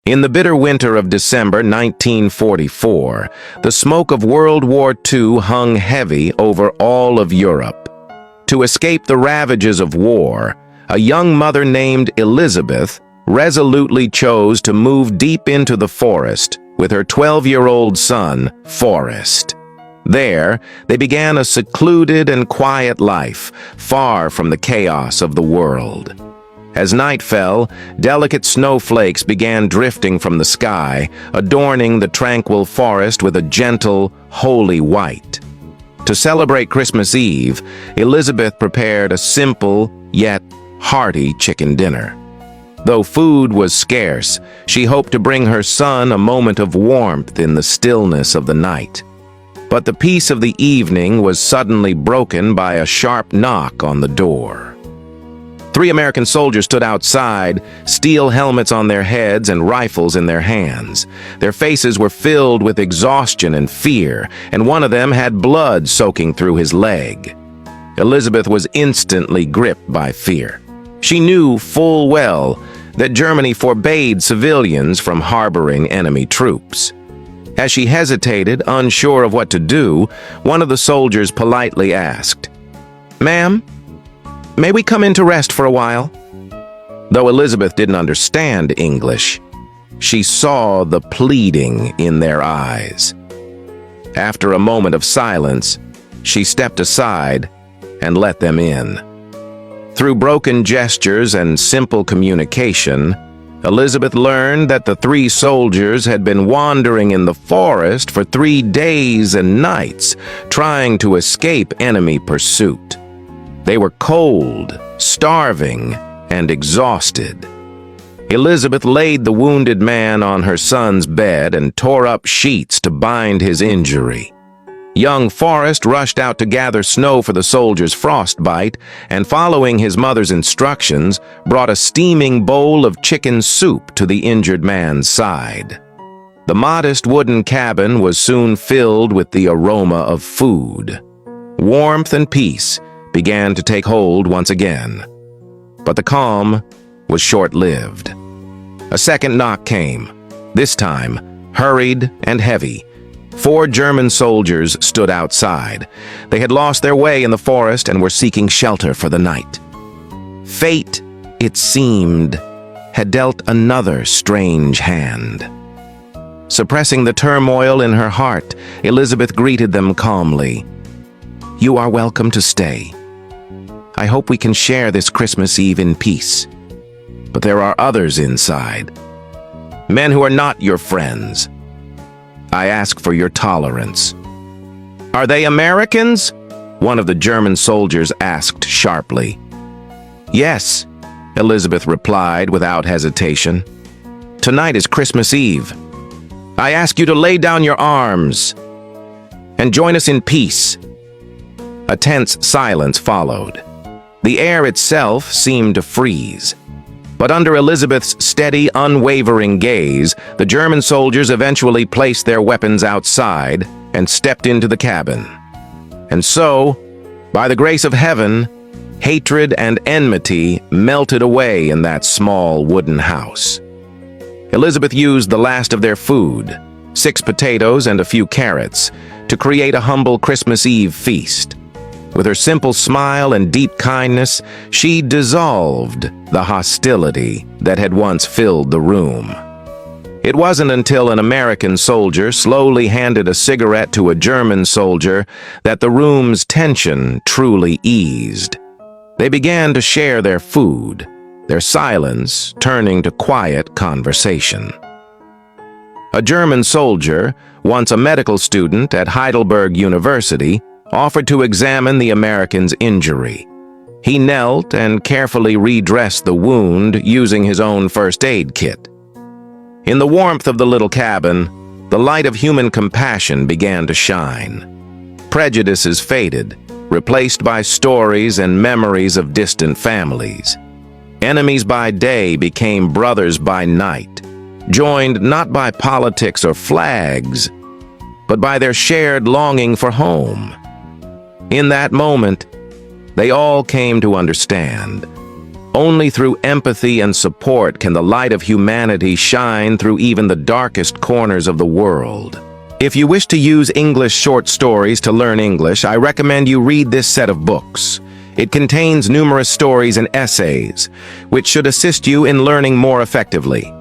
In the bitter winter of December 1944, the smoke of World War II hung heavy over all of Europe. To escape the ravages of war, a young mother named Elizabeth resolutely chose to move deep into the forest with her 12-year-old son, Forrest. There, they began a secluded and quiet life, far from the chaos of the world. As night fell, delicate snowflakes began drifting from the sky, adorning the tranquil forest with a gentle, holy white. To celebrate Christmas Eve, Elizabeth prepared a simple, yet hearty chicken dinner. Though food was scarce, she hoped to bring her son a moment of warmth in the stillness of the night. But the peace of the evening was suddenly broken by a sharp knock on the door. 3 American soldiers stood outside, steel helmets on their heads and rifles in their hands. Their faces were filled with exhaustion and fear, and one of them had blood soaking through his leg. Elizabeth was instantly gripped by fear. She knew full well that Germany forbade civilians from harboring enemy troops. As she hesitated, unsure of what to do, one of the soldiers politely asked, "Ma'am, may we come in to rest for a while?" Though Elizabeth didn't understand English, she saw the pleading in their eyes. After a moment of silence, she stepped aside and let them in. Through broken gestures and simple communication, Elizabeth learned that the 3 soldiers had been wandering in the forest for 3 days and nights, trying to escape enemy pursuit. They were cold, starving, and exhausted. Elizabeth laid the wounded man on her son's bed and tore up sheets to bind his injury. Young Forrest rushed out to gather snow for the soldiers' frostbite, and following his mother's instructions, brought a steaming bowl of chicken soup to the injured man's side. The modest wooden cabin was soon filled with the aroma of food. Warmth and peace began to take hold once again. But the calm was short-lived. A second knock came, this time hurried and heavy. 4 German soldiers stood outside. They had lost their way in the forest and were seeking shelter for the night. Fate, it seemed, had dealt another strange hand. Suppressing the turmoil in her heart, Elizabeth greeted them calmly. "You are welcome to stay. I hope we can share this Christmas Eve in peace. But there are others inside. Men who are not your friends. I ask for your tolerance." "Are they Americans?" one of the German soldiers asked sharply. "Yes," Elizabeth replied without hesitation. "Tonight is Christmas Eve. I ask you to lay down your arms and join us in peace." A tense silence followed. The air itself seemed to freeze. But under Elizabeth's steady, unwavering gaze, the German soldiers eventually placed their weapons outside and stepped into the cabin. And so, by the grace of heaven, hatred and enmity melted away in that small wooden house. Elizabeth used the last of their food, 6 potatoes and a few carrots, to create a humble Christmas Eve feast. With her simple smile and deep kindness, she dissolved the hostility that had once filled the room. It wasn't until an American soldier slowly handed a cigarette to a German soldier that the room's tension truly eased. They began to share their food, their silence turning to quiet conversation. A German soldier, once a medical student at Heidelberg University, offered to examine the American's injury. He knelt and carefully redressed the wound using his own first aid kit. In the warmth of the little cabin, the light of human compassion began to shine. Prejudices faded, replaced by stories and memories of distant families. Enemies by day became brothers by night, joined not by politics or flags, but by their shared longing for home. In that moment, they all came to understand Only through empathy and support can the light of humanity shine through even the darkest corners of the world. If you wish to use English short stories to learn English, I recommend you read this set of books. It contains numerous stories and essays, which should assist you in learning more effectively.